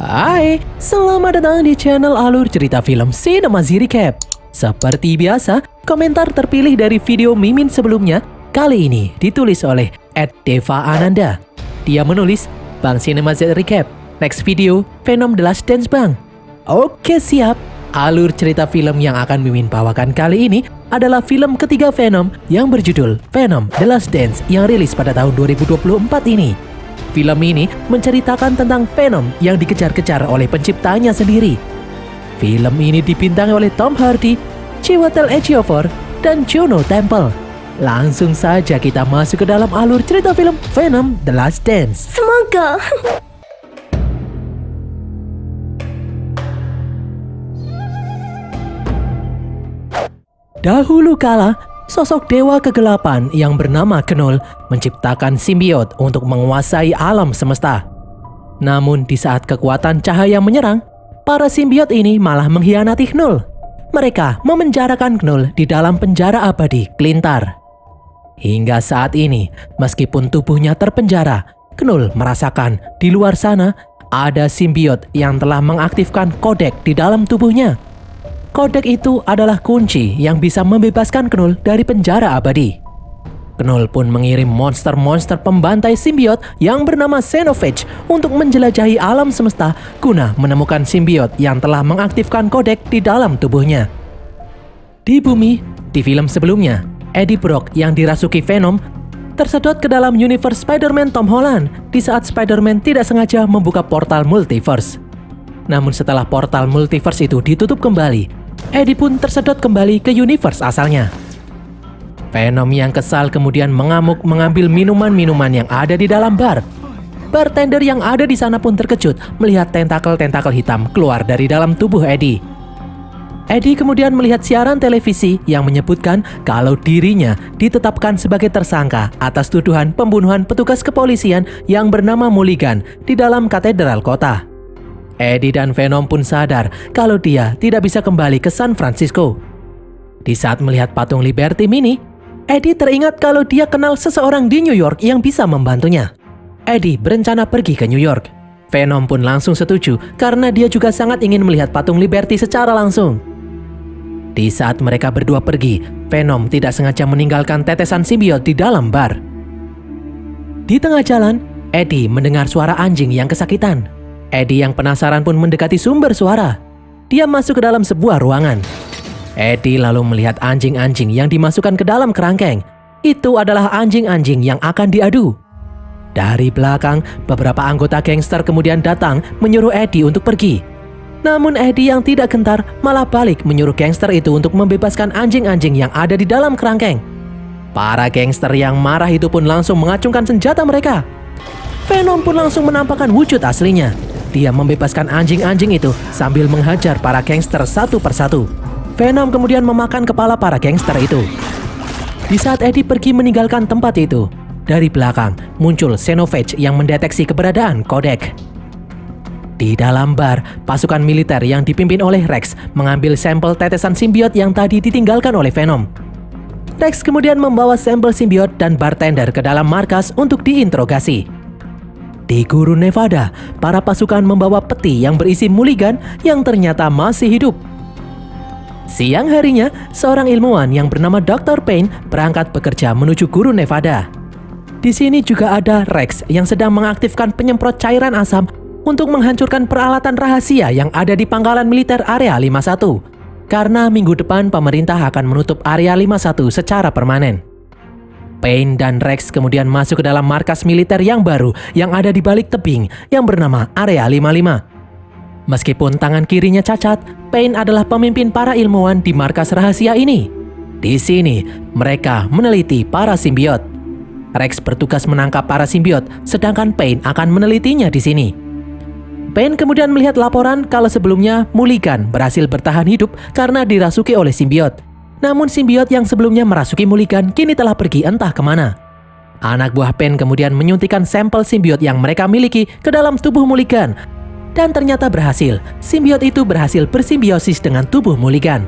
Hai, selamat datang di channel Alur Cerita Film Cinema Recap. Seperti biasa, komentar terpilih dari video Mimin sebelumnya kali ini ditulis oleh @deva ananda. Dia menulis, Bang Cinema Recap, next video Venom The Last Dance Bang. Oke siap. Alur cerita film yang akan Mimin bawakan kali ini adalah film ketiga Venom yang berjudul Venom The Last Dance yang rilis pada tahun 2024 ini. Film ini menceritakan tentang Venom yang dikejar-kejar oleh penciptanya sendiri. Film ini dibintangi oleh Tom Hardy, Chiwetel Ejiofor, dan Juno Temple. Langsung saja kita masuk ke dalam alur cerita film Venom The Last Dance. Semoga. Dahulu kala, sosok dewa kegelapan yang bernama Knull menciptakan simbiot untuk menguasai alam semesta. Namun di saat kekuatan cahaya menyerang, para simbiot ini malah mengkhianati Knull. Mereka memenjarakan Knull di dalam penjara abadi Klintar. Hingga saat ini, meskipun tubuhnya terpenjara, Knull merasakan di luar sana ada simbiot yang telah mengaktifkan kodek di dalam tubuhnya. Kodek itu adalah kunci yang bisa membebaskan Knull dari penjara abadi. Knull pun mengirim monster-monster pembantai simbiot yang bernama Xenophage untuk menjelajahi alam semesta guna menemukan simbiot yang telah mengaktifkan kodek di dalam tubuhnya. Di bumi, di film sebelumnya, Eddie Brock yang dirasuki Venom tersedot ke dalam universe Spider-Man Tom Holland di saat Spider-Man tidak sengaja membuka portal multiverse. Namun setelah portal multiverse itu ditutup kembali, Eddie pun tersedot kembali ke universe asalnya. Venom yang kesal kemudian mengamuk mengambil minuman-minuman yang ada di dalam bar. Bartender yang ada di sana pun terkejut melihat tentakel-tentakel hitam keluar dari dalam tubuh Eddie. Eddie kemudian melihat siaran televisi yang menyebutkan kalau dirinya ditetapkan sebagai tersangka atas tuduhan pembunuhan petugas kepolisian yang bernama Mulligan di dalam katedral kota. Eddie dan Venom pun sadar kalau dia tidak bisa kembali ke San Francisco. Di saat melihat patung Liberty Mini, Eddie teringat kalau dia kenal seseorang di New York yang bisa membantunya. Eddie berencana pergi ke New York. Venom pun langsung setuju karena dia juga sangat ingin melihat patung Liberty secara langsung. Di saat mereka berdua pergi, Venom tidak sengaja meninggalkan tetesan simbiot di dalam bar. Di tengah jalan, Eddie mendengar suara anjing yang kesakitan. Eddie yang penasaran pun mendekati sumber suara. Dia masuk ke dalam sebuah ruangan. Eddie lalu melihat anjing-anjing yang dimasukkan ke dalam kerangkeng. Itu adalah anjing-anjing yang akan diadu. Dari belakang, beberapa anggota gangster kemudian datang menyuruh Eddie untuk pergi. Namun Eddie yang tidak gentar malah balik menyuruh gangster itu untuk membebaskan anjing-anjing yang ada di dalam kerangkeng. Para gangster yang marah itu pun langsung mengacungkan senjata mereka. Venom pun langsung menampakkan wujud aslinya. Dia membebaskan anjing-anjing itu sambil menghajar para gangster satu persatu. Venom kemudian memakan kepala para gangster itu. Di saat Eddie pergi meninggalkan tempat itu, dari belakang muncul Xenophage yang mendeteksi keberadaan kodek. Di dalam bar, pasukan militer yang dipimpin oleh Rex mengambil sampel tetesan simbiot yang tadi ditinggalkan oleh Venom. Rex kemudian membawa sampel simbiot dan bartender ke dalam markas untuk diinterogasi. Di Gurun Nevada, para pasukan membawa peti yang berisi Mulligan yang ternyata masih hidup. Siang harinya, seorang ilmuwan yang bernama Dr. Payne berangkat bekerja menuju Gurun Nevada. Di sini juga ada Rex yang sedang mengaktifkan penyemprot cairan asam untuk menghancurkan peralatan rahasia yang ada di pangkalan militer Area 51. Karena minggu depan pemerintah akan menutup Area 51 secara permanen. Payne dan Rex kemudian masuk ke dalam markas militer yang baru yang ada di balik tebing yang bernama Area 55. Meskipun tangan kirinya cacat, Payne adalah pemimpin para ilmuwan di markas rahasia ini. Di sini, mereka meneliti para simbiot. Rex bertugas menangkap para simbiot, sedangkan Payne akan menelitinya di sini. Payne kemudian melihat laporan kalau sebelumnya Mulligan berhasil bertahan hidup karena dirasuki oleh simbiot. Namun simbiot yang sebelumnya merasuki Mulligan kini telah pergi entah kemana. Anak buah Payne kemudian menyuntikkan sampel simbiot yang mereka miliki ke dalam tubuh Mulligan. Dan ternyata berhasil, simbiot itu berhasil bersimbiosis dengan tubuh Mulligan.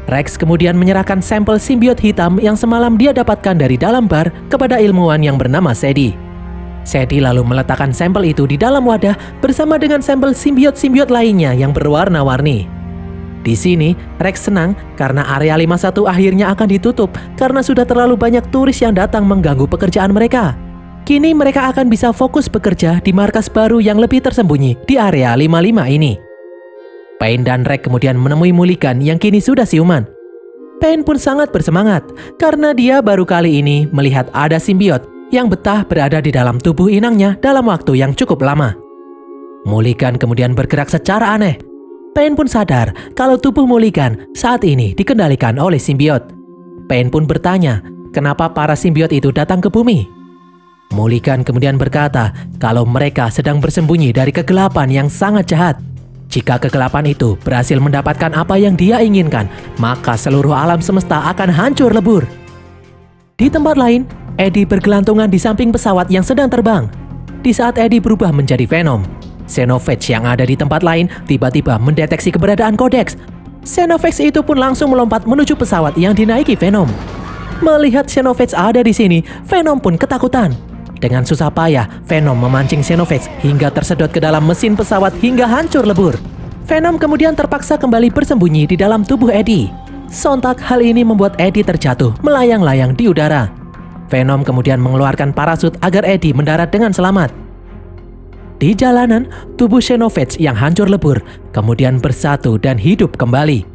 Rex kemudian menyerahkan sampel simbiot hitam yang semalam dia dapatkan dari dalam bar kepada ilmuwan yang bernama Sadie. Sadie lalu meletakkan sampel itu di dalam wadah bersama dengan sampel simbiot-simbiot lainnya yang berwarna-warni. Di sini, Rex senang karena area 51 akhirnya akan ditutup karena sudah terlalu banyak turis yang datang mengganggu pekerjaan mereka. Kini mereka akan bisa fokus bekerja di markas baru yang lebih tersembunyi di area 55 ini. Payne dan Rex kemudian menemui Mulligan yang kini sudah siuman. Payne pun sangat bersemangat karena dia baru kali ini melihat ada simbiot yang betah berada di dalam tubuh inangnya dalam waktu yang cukup lama. Mulligan kemudian bergerak secara aneh. Payne pun sadar kalau tubuh Mulligan saat ini dikendalikan oleh simbiot. Payne pun bertanya, kenapa para simbiot itu datang ke bumi? Mulligan kemudian berkata kalau mereka sedang bersembunyi dari kegelapan yang sangat jahat. Jika kegelapan itu berhasil mendapatkan apa yang dia inginkan, maka seluruh alam semesta akan hancur lebur. Di tempat lain, Eddie bergelantungan di samping pesawat yang sedang terbang. Di saat Eddie berubah menjadi Venom, Xenophage yang ada di tempat lain tiba-tiba mendeteksi keberadaan Codex. Xenophage itu pun langsung melompat menuju pesawat yang dinaiki Venom. Melihat Xenophage ada di sini, Venom pun ketakutan. Dengan susah payah, Venom memancing Xenophage hingga tersedot ke dalam mesin pesawat hingga hancur lebur. Venom kemudian terpaksa kembali bersembunyi di dalam tubuh Eddie. Sontak hal ini membuat Eddie terjatuh melayang-layang di udara. Venom kemudian mengeluarkan parasut agar Eddie mendarat dengan selamat. Di jalanan, tubuh Xenophage yang hancur lebur kemudian bersatu dan hidup kembali.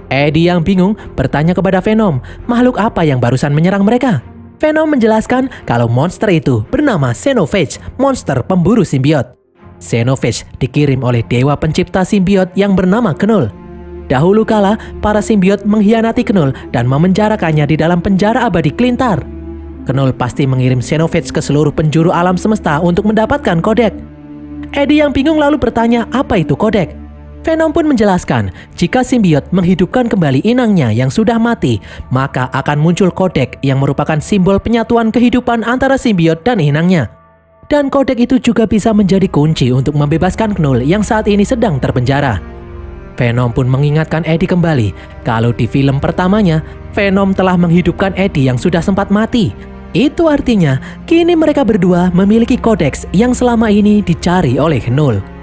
Eddie yang bingung bertanya kepada Venom, makhluk apa yang barusan menyerang mereka? Venom menjelaskan kalau monster itu bernama Xenophage, monster pemburu simbiot. Xenophage dikirim oleh dewa pencipta simbiot yang bernama Knull. Dahulu kala, para simbiot mengkhianati Knull dan memenjarakannya di dalam penjara abadi Klintar. Knull pasti mengirim Xenophage ke seluruh penjuru alam semesta untuk mendapatkan kodek. Eddie yang bingung lalu bertanya apa itu kodek. Venom pun menjelaskan jika simbiot menghidupkan kembali inangnya yang sudah mati, maka akan muncul kodek yang merupakan simbol penyatuan kehidupan antara simbiot dan inangnya. Dan kodek itu juga bisa menjadi kunci untuk membebaskan Knull yang saat ini sedang terpenjara. Venom pun mengingatkan Eddie kembali kalau di film pertamanya, Venom telah menghidupkan Eddie yang sudah sempat mati. Itu artinya, kini mereka berdua memiliki kodeks yang selama ini dicari oleh Knull.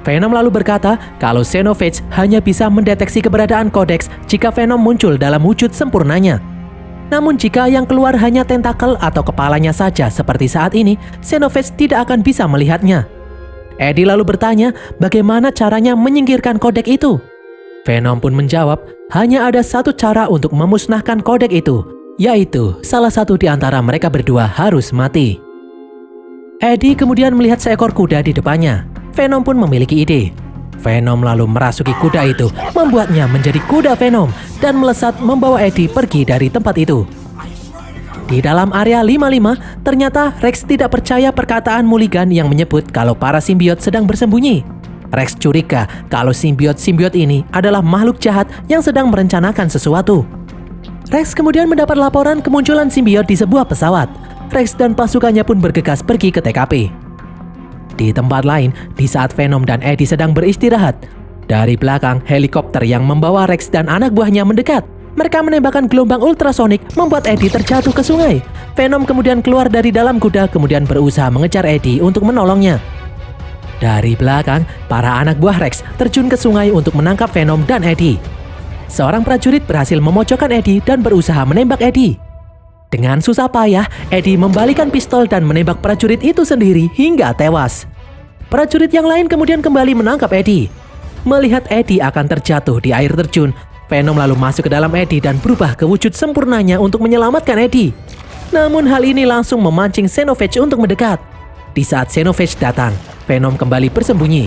Venom lalu berkata kalau Xenophage hanya bisa mendeteksi keberadaan kodeks jika Venom muncul dalam wujud sempurnanya. Namun jika yang keluar hanya tentakel atau kepalanya saja seperti saat ini, Xenophage tidak akan bisa melihatnya. Eddie lalu bertanya bagaimana caranya menyingkirkan kodek itu. Venom pun menjawab hanya ada satu cara untuk memusnahkan kodek itu, yaitu salah satu di antara mereka berdua harus mati. Eddie kemudian melihat seekor kuda di depannya. Venom pun memiliki ide. Venom lalu merasuki kuda itu, membuatnya menjadi kuda Venom dan melesat membawa Eddie pergi dari tempat itu. Di dalam area 55, ternyata Rex tidak percaya perkataan Mulligan yang menyebut kalau para simbiot sedang bersembunyi. Rex curiga kalau simbiot-simbiot ini adalah makhluk jahat yang sedang merencanakan sesuatu. Rex kemudian mendapat laporan kemunculan simbiot di sebuah pesawat. Rex dan pasukannya pun bergegas pergi ke TKP. Di tempat lain, di saat Venom dan Eddie sedang beristirahat, dari belakang helikopter yang membawa Rex dan anak buahnya mendekat. Mereka menembakkan gelombang ultrasonik membuat Eddie terjatuh ke sungai. Venom kemudian keluar dari dalam kuda kemudian berusaha mengejar Eddie untuk menolongnya. Dari belakang, para anak buah Rex terjun ke sungai untuk menangkap Venom dan Eddie. Seorang prajurit berhasil memojokkan Eddie dan berusaha menembak Eddie. Dengan susah payah, Eddie membalikan pistol dan menembak prajurit itu sendiri hingga tewas. Prajurit yang lain kemudian kembali menangkap Eddie. Melihat Eddie akan terjatuh di air terjun, Venom lalu masuk ke dalam Eddie dan berubah ke wujud sempurnanya untuk menyelamatkan Eddie. Namun hal ini langsung memancing Xenophage untuk mendekat. Di saat Xenophage datang, Venom kembali bersembunyi.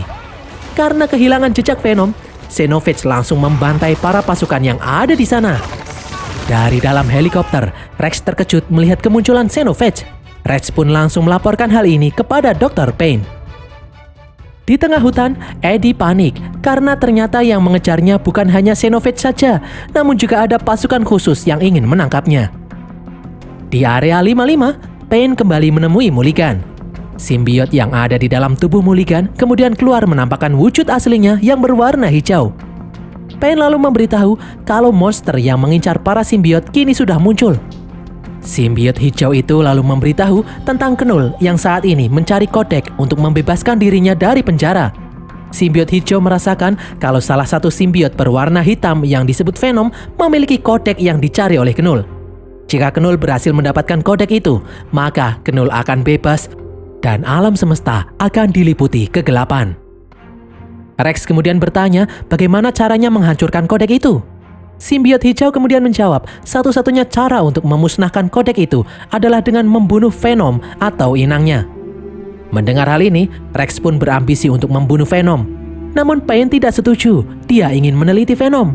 Karena kehilangan jejak Venom, Xenophage langsung membantai para pasukan yang ada di sana. Dari dalam helikopter, Rex terkejut melihat kemunculan Xenophage. Rex pun langsung melaporkan hal ini kepada Dr. Payne. Di tengah hutan, Eddie panik karena ternyata yang mengejarnya bukan hanya Xenophage saja, namun juga ada pasukan khusus yang ingin menangkapnya. Di area 55, Payne kembali menemui Mulligan. Simbiot yang ada di dalam tubuh Mulligan kemudian keluar menampakkan wujud aslinya yang berwarna hijau. Payne lalu memberitahu kalau monster yang mengincar para simbiot kini sudah muncul. Simbiot hijau itu lalu memberitahu tentang Knull yang saat ini mencari kodek untuk membebaskan dirinya dari penjara. Simbiot hijau merasakan kalau salah satu simbiot berwarna hitam yang disebut Venom memiliki kodek yang dicari oleh Knull. Jika Knull berhasil mendapatkan kodek itu, maka Knull akan bebas dan alam semesta akan diliputi kegelapan. Rex kemudian bertanya bagaimana caranya menghancurkan kodek itu. Simbiot hijau kemudian menjawab, satu-satunya cara untuk memusnahkan kodek itu adalah dengan membunuh Venom atau inangnya. Mendengar hal ini, Rex pun berambisi untuk membunuh Venom. Namun Pain tidak setuju, dia ingin meneliti Venom.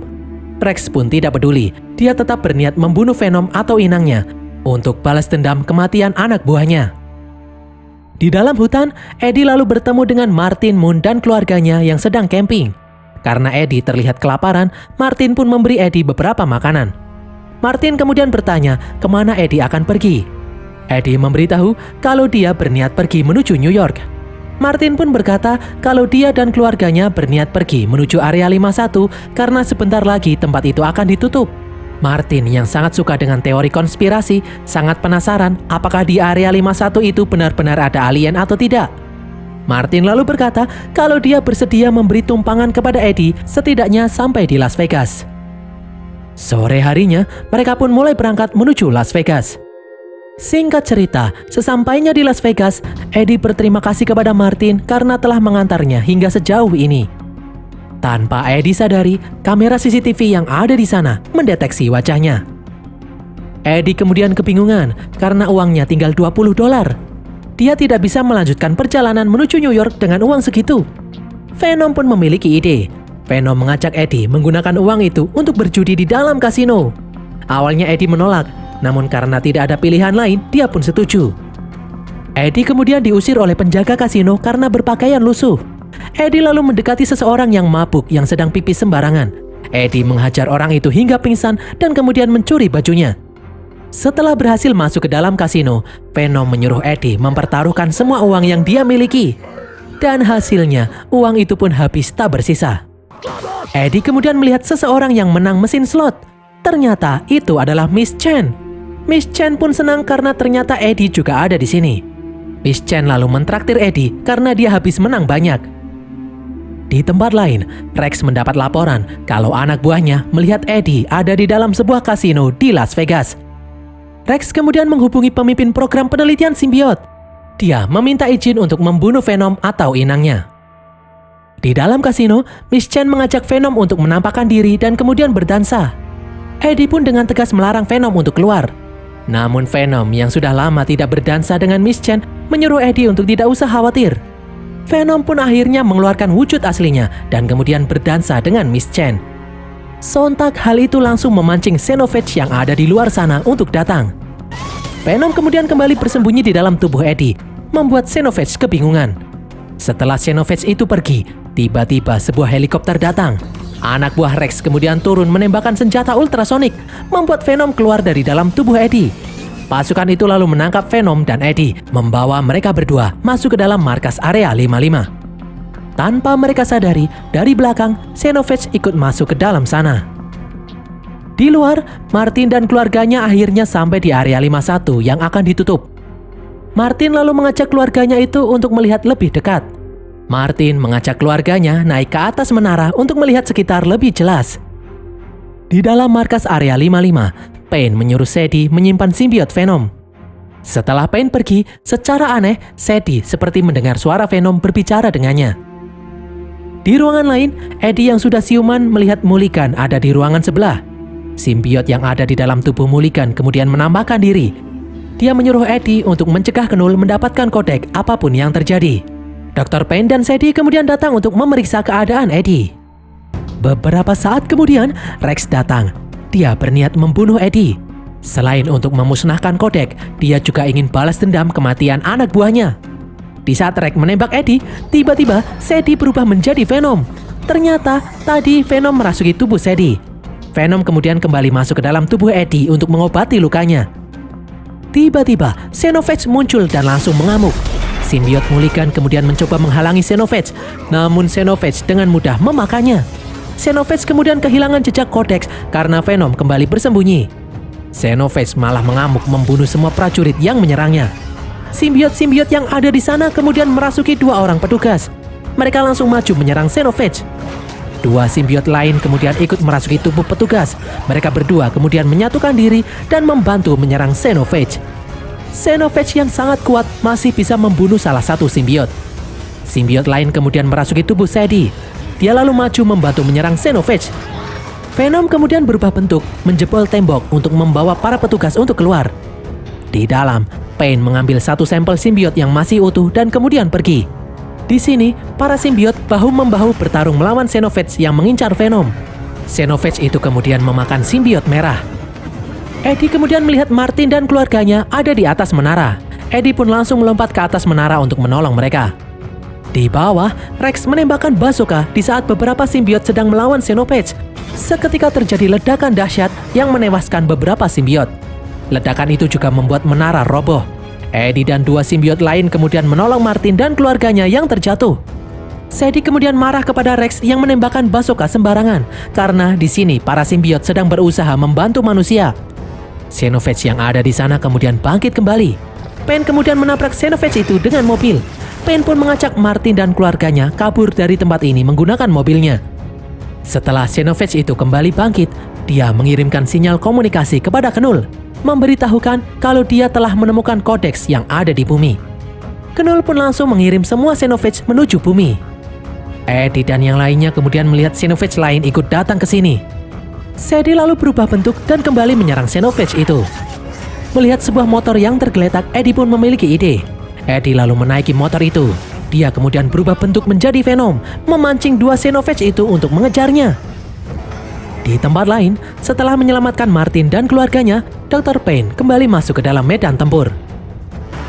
Rex pun tidak peduli, dia tetap berniat membunuh Venom atau inangnya untuk balas dendam kematian anak buahnya. Di dalam hutan, Eddie lalu bertemu dengan Martin, Moon, dan keluarganya yang sedang camping. Karena Eddie terlihat kelaparan, Martin pun memberi Eddie beberapa makanan. Martin kemudian bertanya kemana Eddie akan pergi. Eddie memberitahu kalau dia berniat pergi menuju New York. Martin pun berkata kalau dia dan keluarganya berniat pergi menuju Area 51 karena sebentar lagi tempat itu akan ditutup. Martin yang sangat suka dengan teori konspirasi sangat penasaran apakah di Area 51 itu benar-benar ada alien atau tidak. Martin lalu berkata kalau dia bersedia memberi tumpangan kepada Eddie setidaknya sampai di Las Vegas. Sore harinya, mereka pun mulai berangkat menuju Las Vegas. Singkat cerita, sesampainya di Las Vegas, Eddie berterima kasih kepada Martin karena telah mengantarnya hingga sejauh ini. Tanpa Eddie sadari, kamera CCTV yang ada di sana mendeteksi wajahnya. Eddie kemudian kebingungan karena uangnya tinggal $20. Dia tidak bisa melanjutkan perjalanan menuju New York dengan uang segitu. Venom pun memiliki ide. Venom mengajak Eddie menggunakan uang itu untuk berjudi di dalam kasino. Awalnya Eddie menolak, namun karena tidak ada pilihan lain, dia pun setuju. Eddie kemudian diusir oleh penjaga kasino karena berpakaian lusuh. Eddie lalu mendekati seseorang yang mabuk yang sedang pipis sembarangan. Eddie menghajar orang itu hingga pingsan dan kemudian mencuri bajunya. Setelah berhasil masuk ke dalam kasino, Venom menyuruh Eddie mempertaruhkan semua uang yang dia miliki. Dan hasilnya, uang itu pun habis tak bersisa. Eddie kemudian melihat seseorang yang menang mesin slot. Ternyata itu adalah Miss Chen. Miss Chen pun senang karena ternyata Eddie juga ada di sini. Miss Chen lalu mentraktir Eddie karena dia habis menang banyak. Di tempat lain, Rex mendapat laporan kalau anak buahnya melihat Eddie ada di dalam sebuah kasino di Las Vegas. Rex kemudian menghubungi pemimpin program penelitian simbiot. Dia meminta izin untuk membunuh Venom atau inangnya. Di dalam kasino, Miss Chen mengajak Venom untuk menampakkan diri dan kemudian berdansa. Eddie pun dengan tegas melarang Venom untuk keluar. Namun Venom yang sudah lama tidak berdansa dengan Miss Chen menyuruh Eddie untuk tidak usah khawatir. Venom pun akhirnya mengeluarkan wujud aslinya dan kemudian berdansa dengan Miss Chen. Sontak hal itu langsung memancing Xenophage yang ada di luar sana untuk datang. Venom kemudian kembali bersembunyi di dalam tubuh Eddie, membuat Xenophage kebingungan. Setelah Xenophage itu pergi, tiba-tiba sebuah helikopter datang. Anak buah Rex kemudian turun menembakkan senjata ultrasonik, membuat Venom keluar dari dalam tubuh Eddie. Pasukan itu lalu menangkap Venom dan Eddie, membawa mereka berdua masuk ke dalam markas Area 55. Tanpa mereka sadari, dari belakang, Xenophage ikut masuk ke dalam sana. Di luar, Martin dan keluarganya akhirnya sampai di Area 51 yang akan ditutup. Martin lalu mengajak keluarganya itu untuk melihat lebih dekat. Martin mengajak keluarganya naik ke atas menara untuk melihat sekitar lebih jelas. Di dalam markas Area 55, Pain menyuruh Sadie menyimpan simbiot Venom. Setelah Pain pergi, secara aneh, Sadie seperti mendengar suara Venom berbicara dengannya. Di ruangan lain, Eddie yang sudah siuman melihat Mulligan ada di ruangan sebelah. Simbiot yang ada di dalam tubuh Mulligan kemudian menampakkan diri. Dia menyuruh Eddie untuk mencegah Knull mendapatkan kodek apapun yang terjadi. Dr. Pain dan Sadie kemudian datang untuk memeriksa keadaan Eddie. Beberapa saat kemudian, Rex datang. Dia berniat membunuh Eddie. Selain untuk memusnahkan kodek, dia juga ingin balas dendam kematian anak buahnya. Di saat Rex menembak Eddie, tiba-tiba Sadie berubah menjadi Venom. Ternyata tadi Venom merasuki tubuh Sadie. Venom kemudian kembali masuk ke dalam tubuh Eddie untuk mengobati lukanya. Tiba-tiba Xenophage muncul dan langsung mengamuk. Simbiot Mulligan kemudian mencoba menghalangi Xenophage, namun Xenophage dengan mudah memakannya. Xenophage kemudian kehilangan jejak kodeks karena Venom kembali bersembunyi. Xenophage malah mengamuk membunuh semua prajurit yang menyerangnya. Simbiot-simbiot yang ada di sana kemudian merasuki 2 orang petugas. Mereka langsung maju menyerang Xenophage. 2 simbiot lain kemudian ikut merasuki tubuh petugas. Mereka berdua kemudian menyatukan diri dan membantu menyerang Xenophage. Xenophage yang sangat kuat masih bisa membunuh salah satu simbiot. Simbiot lain kemudian merasuki tubuh Sadie. Dia lalu maju membantu menyerang Xenophage. Venom kemudian berubah bentuk, menjebol tembok untuk membawa para petugas untuk keluar. Di dalam, Pain mengambil satu sampel simbiot yang masih utuh dan kemudian pergi. Di sini, para simbiot bahu-membahu bertarung melawan Xenophage yang mengincar Venom. Xenophage itu kemudian memakan simbiot merah. Eddie kemudian melihat Martin dan keluarganya ada di atas menara. Eddie pun langsung melompat ke atas menara untuk menolong mereka. Di bawah, Rex menembakkan bazooka di saat beberapa simbiot sedang melawan Xenophage. Seketika terjadi ledakan dahsyat yang menewaskan beberapa simbiot. Ledakan itu juga membuat menara roboh. Eddie dan 2 simbiot lain kemudian menolong Martin dan keluarganya yang terjatuh. Sadie kemudian marah kepada Rex yang menembakkan bazooka sembarangan karena di sini para simbiot sedang berusaha membantu manusia. Xenophage yang ada di sana kemudian bangkit kembali. Pain kemudian menabrak Xenophage itu dengan mobil. Pain pun mengajak Martin dan keluarganya kabur dari tempat ini menggunakan mobilnya. Setelah Xenophage itu kembali bangkit, dia mengirimkan sinyal komunikasi kepada Knull, memberitahukan kalau dia telah menemukan kodeks yang ada di bumi. Knull pun langsung mengirim semua Xenophage menuju bumi. Eddie dan yang lainnya kemudian melihat Xenophage lain ikut datang ke sini. Sadie lalu berubah bentuk dan kembali menyerang Xenophage itu. Melihat sebuah motor yang tergeletak, Eddie pun memiliki ide. Eddie lalu menaiki motor itu. Dia kemudian berubah bentuk menjadi Venom, memancing 2 Xenophage itu untuk mengejarnya. Di tempat lain, setelah menyelamatkan Martin dan keluarganya, Dr. Pain kembali masuk ke dalam medan tempur.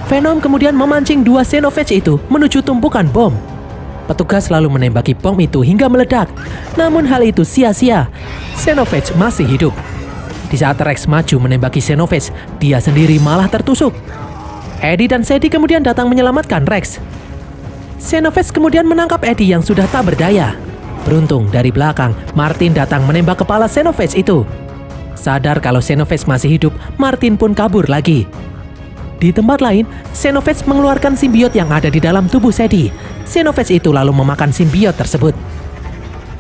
Venom kemudian memancing 2 Xenophage itu menuju tumpukan bom. Petugas lalu menembaki bom itu hingga meledak. Namun hal itu sia-sia. Xenophage masih hidup. Di saat Rex maju menembaki Xenophage, dia sendiri malah tertusuk. Eddie dan Sadie kemudian datang menyelamatkan Rex. Xenophage kemudian menangkap Eddie yang sudah tak berdaya. Beruntung dari belakang, Martin datang menembak kepala Xenophage itu. Sadar kalau Xenophage masih hidup, Martin pun kabur lagi. Di tempat lain, Xenophage mengeluarkan simbiot yang ada di dalam tubuh Sadie. Xenophage itu lalu memakan simbiot tersebut.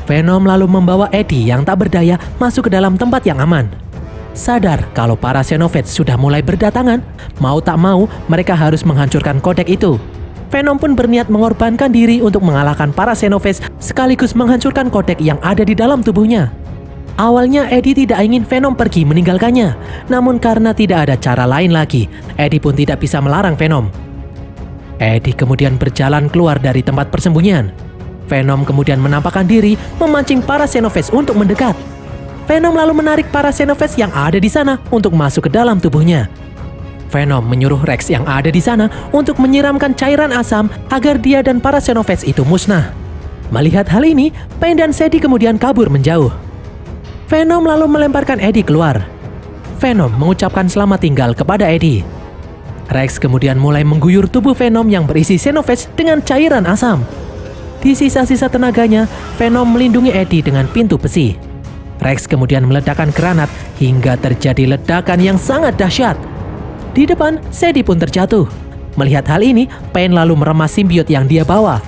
Venom lalu membawa Eddie yang tak berdaya masuk ke dalam tempat yang aman. Sadar kalau para Xenophage sudah mulai berdatangan, mau tak mau mereka harus menghancurkan kodek itu. Venom pun berniat mengorbankan diri untuk mengalahkan para Xenophage sekaligus menghancurkan kodek yang ada di dalam tubuhnya. Awalnya Eddie tidak ingin Venom pergi meninggalkannya, namun karena tidak ada cara lain lagi, Eddie pun tidak bisa melarang Venom. Eddie kemudian berjalan keluar dari tempat persembunyian. Venom kemudian menampakkan diri memancing para Xenophage untuk mendekat. Venom lalu menarik para Xenophage yang ada di sana untuk masuk ke dalam tubuhnya. Venom menyuruh Rex yang ada di sana untuk menyiramkan cairan asam agar dia dan para Xenophage itu musnah. Melihat hal ini, Pain dan Sadie kemudian kabur menjauh. Venom lalu melemparkan Eddie keluar. Venom mengucapkan selamat tinggal kepada Eddie. Rex kemudian mulai mengguyur tubuh Venom yang berisi Xenophage dengan cairan asam. Di sisa-sisa tenaganya, Venom melindungi Eddie dengan pintu besi. Rex kemudian meledakkan granat hingga terjadi ledakan yang sangat dahsyat. Di depan, Sadie pun terjatuh. Melihat hal ini, Pain lalu meremas simbiot yang dia bawa.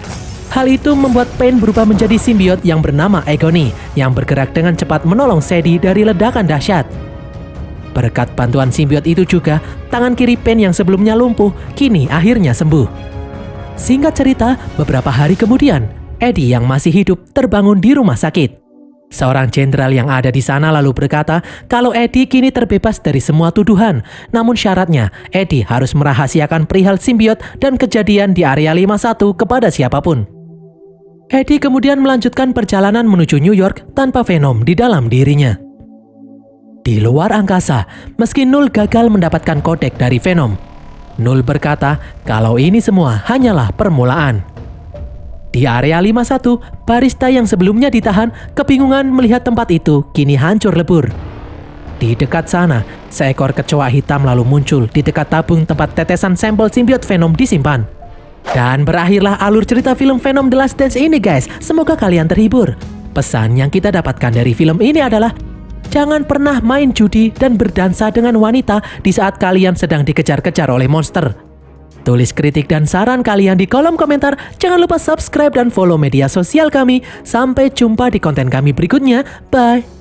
Hal itu membuat Pain berubah menjadi simbiot yang bernama Agony, yang bergerak dengan cepat menolong Sadie dari ledakan dahsyat. Berkat bantuan simbiot itu juga, tangan kiri Pain yang sebelumnya lumpuh, kini akhirnya sembuh. Singkat cerita, beberapa hari kemudian, Eddie yang masih hidup terbangun di rumah sakit. Seorang jenderal yang ada di sana lalu berkata kalau Eddie kini terbebas dari semua tuduhan. Namun syaratnya, Eddie harus merahasiakan perihal simbiot dan kejadian di Area 51 kepada siapapun. Eddie kemudian melanjutkan perjalanan menuju New York tanpa Venom di dalam dirinya. Di luar angkasa, meski Knull gagal mendapatkan kodek dari Venom, Knull berkata kalau ini semua hanyalah permulaan. Di Area 51, barista yang sebelumnya ditahan kebingungan melihat tempat itu kini hancur lebur. Di dekat sana, seekor kecoa hitam lalu muncul di dekat tabung tempat tetesan sampel simbiot Venom disimpan. Dan berakhirlah alur cerita film Venom The Last Dance ini guys. Semoga kalian terhibur. Pesan yang kita dapatkan dari film ini adalah jangan pernah main judi dan berdansa dengan wanita di saat kalian sedang dikejar-kejar oleh monster. Tulis kritik dan saran kalian di kolom komentar. Jangan lupa subscribe dan follow media sosial kami. Sampai jumpa di konten kami berikutnya. Bye!